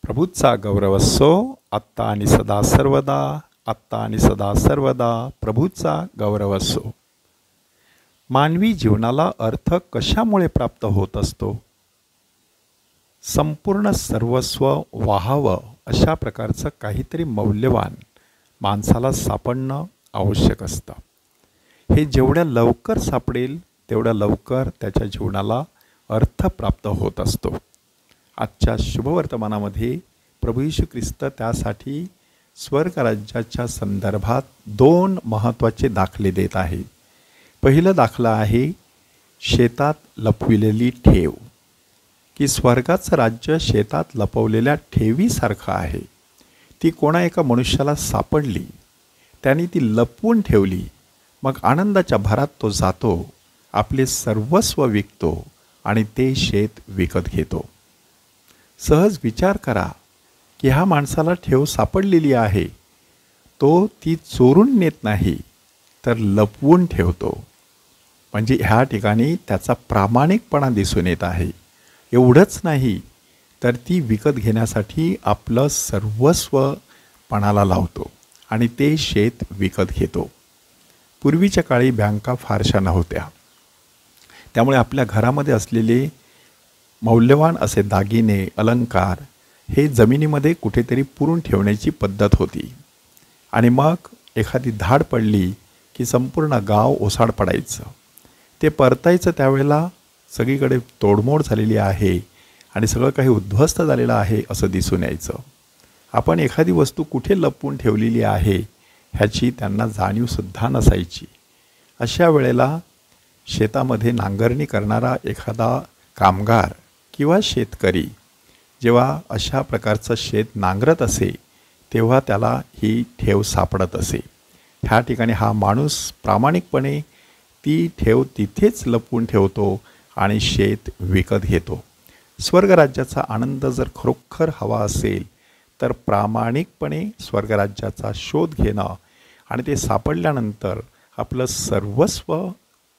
प्रभूचा गौरव असो आत्ता आणि सदा सर्वदा. आत्ता आणि सदा सर्वदा प्रभूचा गौरव असो. मानवी जीवनाला अर्थ कशामुळे प्राप्त होत असतो? संपूर्ण सर्वस्व वाहावं अशा प्रकारचं काहीतरी मौल्यवान माणसाला सापडणं आवश्यक असतं. हे जेवढ्या लवकर सापडेल तेवढ्या लवकर त्याच्या जीवनाला अर्थ प्राप्त होत असतो. आजच्या शुभवर्तमानामध्ये प्रभू येशू ख्रिस्त त्यासाठी स्वर्गराज्याच्या संदर्भात 2 महत्त्वाचे दाखले देत आहे. पहिलं दाखलं आहे शेतात लपविलेली ठेव, की स्वर्गाचं राज्य शेतात लपवलेल्या ठेवीसारखं आहे. ती कोणा एका मनुष्याला सापडली, त्याने ती लपवून ठेवली, मग आनंदाच्या भरात तो जातो, आपले सर्वस्व विकतो आणि ते शेत विकत घेतो. सहज विचार करा की ह्या माणसाला ठेव सापडलेली आहे, तो ती चोरून नेत नाही तर लपवून ठेवतो. म्हणजे ह्या ठिकाणी त्याचा प्रामाणिकपणा दिसून येत आहे. एवढंच नाही तर ती विकत घेण्यासाठी आपलं सर्वस्व पणाला लावतो आणि ते शेत विकत घेतो. पूर्वीच्या काळी बँका फारशा नव्हत्या, त्यामुळे आपल्या घरामध्ये असलेले मौल्यवान असे दागिने अलंकार हे जमिनीमध्ये कुठेतरी पुरून ठेवण्याची पद्धत होती. आणि मग एखादी धाड पडली की संपूर्ण गाव ओसाड पडायचं. ते परतायचं त्यावेळेला सगळीकडे तोडमोड झालेली आहे आणि सगळं काही उद्ध्वस्त झालेलं आहे असं दिसून यायचं. आपण एखादी वस्तू कुठे लपवून ठेवलेली आहे ह्याची त्यांना जाणीवसुद्धा नसायची. अशा वेळेला शेतामध्ये नांगरणी करणारा एखादा कामगार किंवा शेतकरी जेव्हा अशा प्रकारचं शेत नांगरत असे तेव्हा त्याला ही ठेव सापडत असे. ह्या ठिकाणी हा माणूस प्रामाणिकपणे ती ठेव तिथेच लपवून ठेवतो आणि शेत विकत घेतो. स्वर्गराज्याचा आनंद जर खरोखर हवा असेल तर प्रामाणिकपणे स्वर्गराज्याचा शोध घेणं आणि ते सापडल्यानंतर आपलं सर्वस्व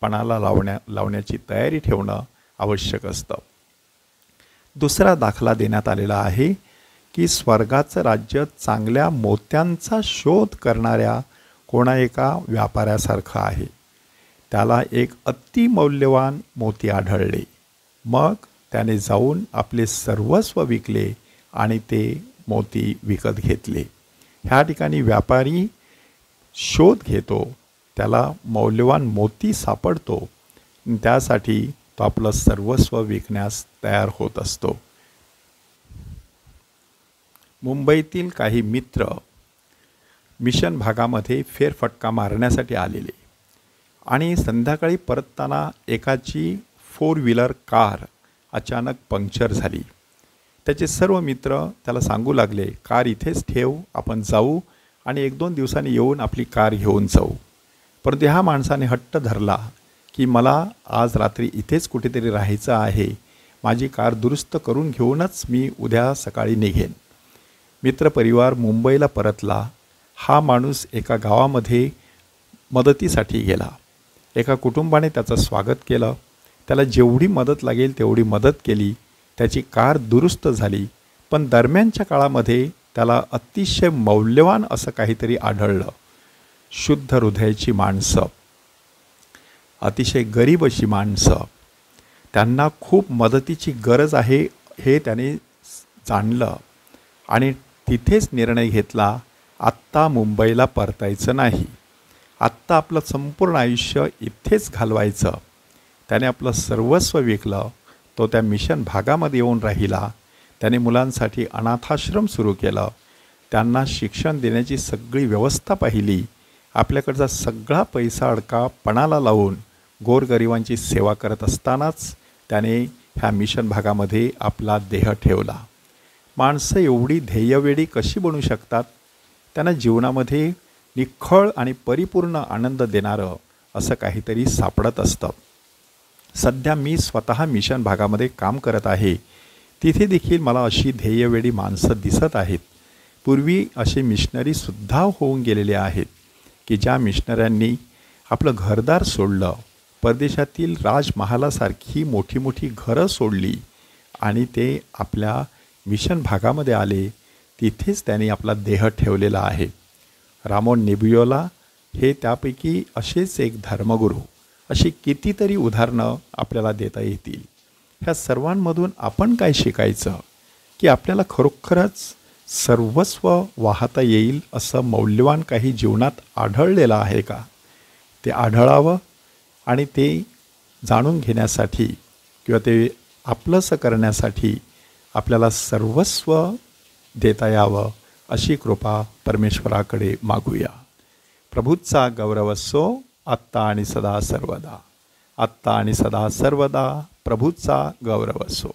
पणाला लावण्याची तयारी ठेवणं आवश्यक असतं. दुसरा दाखला देण्यात आलेला आहे की स्वर्गाचं राज्य चांगल्या मोत्यांचा शोध करणाऱ्या कोणा एका व्यापाऱ्यासारखं आहे. त्याला एक अतिमौल्यवान मोती आढळले, मग त्याने जाऊन आपले सर्वस्व विकले आणि ते मोती विकत घेतले. ह्या ठिकाणी व्यापारी शोध घेतो, त्याला मौल्यवान मोती सापडतो, त्यासाठी तो आपलं सर्वस्व विकण्यास तयार होत असतो. मुंबईतील काही मित्र मिशन भागामध्ये फेरफटका मारण्यासाठी आलेले आणि संध्याकाळी परतताना एकाची 4 व्हीलर कार अचानक पंक्चर झाली. त्याचे सर्व मित्र त्याला सांगू लागले, कार इथेच ठेव, आपण जाऊ आणि 1-2 दिवसांनी येऊन आपली कार घेऊन जाऊ. परंतु ह्या माणसाने हट्ट धरला की मला आज रात्री इथेच कुठेतरी राहायचं आहे, माझी कार दुरुस्त करून घेऊनच मी उद्या सकाळी निघेन. मित्रपरिवार मुंबईला परतला. हा माणूस एका गावामध्ये मदतीसाठी गेला. एका कुटुंबाने त्याचं स्वागत केलं, त्याला जेवढी मदत लागेल तेवढी मदत केली. त्याची कार दुरुस्त झाली. पण दरम्यानच्या काळामध्ये त्याला अतिशय मौल्यवान असं काहीतरी आढळलं. शुद्ध हृदयाची माणसं, अतिशय गरीब अशी माणसं, त्यांना खूप मदतीची गरज आहे हे त्याने जाणलं आणि तिथेच निर्णय घेतला, आत्ता मुंबईला परतायचं नाही, आत्ता आपलं संपूर्ण आयुष्य इथेच घालवायचं. त्याने आपलं सर्वस्व विकलं. तो त्या मिशन भागामध्ये येऊन राहिला. त्याने मुलांसाठी अनाथाश्रम सुरू केलं. त्यांना शिक्षण देण्याची सगळी व्यवस्था पाहिली. आपल्याकडचा सगळा पैसा अडका पणाला लावून गोरगरिबांची सेवा करत असतानाच त्याने ह्या मिशन भागामध्ये आपला देह ठेवला. माणसं एवढी ध्येयवेडी कशी बनू शकतात? त्यांना जीवनामध्ये निखळ आणि परिपूर्ण आनंद देणारं असं काहीतरी सापडत असतं. सध्या मी स्वतः मिशन भागामध्ये काम करत आहे. तिथे देखील मला अशी ध्येयवेडी माणसं दिसत आहेत. पूर्वी असे मिशनरीसुद्धा होऊन गेलेले आहेत की ज्या मिशनऱ्यांनी आपलं घरदार सोडलं, परदेशातील राजमहालासारखी मोठी मोठी घरं सोडली आणि ते आपल्या मिशन भागामध्ये आले तिथेच त्यांनी आपला देह ठेवलेला आहे. रामोन नेबियोला हे त्यापैकी असेच एक धर्मगुरू. अशी कितीतरी उदाहरणं आपल्याला देता येतील. ह्या सर्वांमधून आपण काय शिकायचं की आपल्याला खरोखरच सर्वस्व वाहता येईल असं मौल्यवान काही जीवनात आढळलेलं आहे का? ते आढळावं आणि ते जाणून घेण्यासाठी किंवा ते आपलंसं करण्यासाठी आपल्याला सर्वस्व देता यावं अशी कृपा परमेश्वराकडे मागूया. प्रभूचा गौरव असो आत्ता आणि सदा सर्वदा. आत्ता आणि सदा सर्वदा प्रभूचा गौरव असो.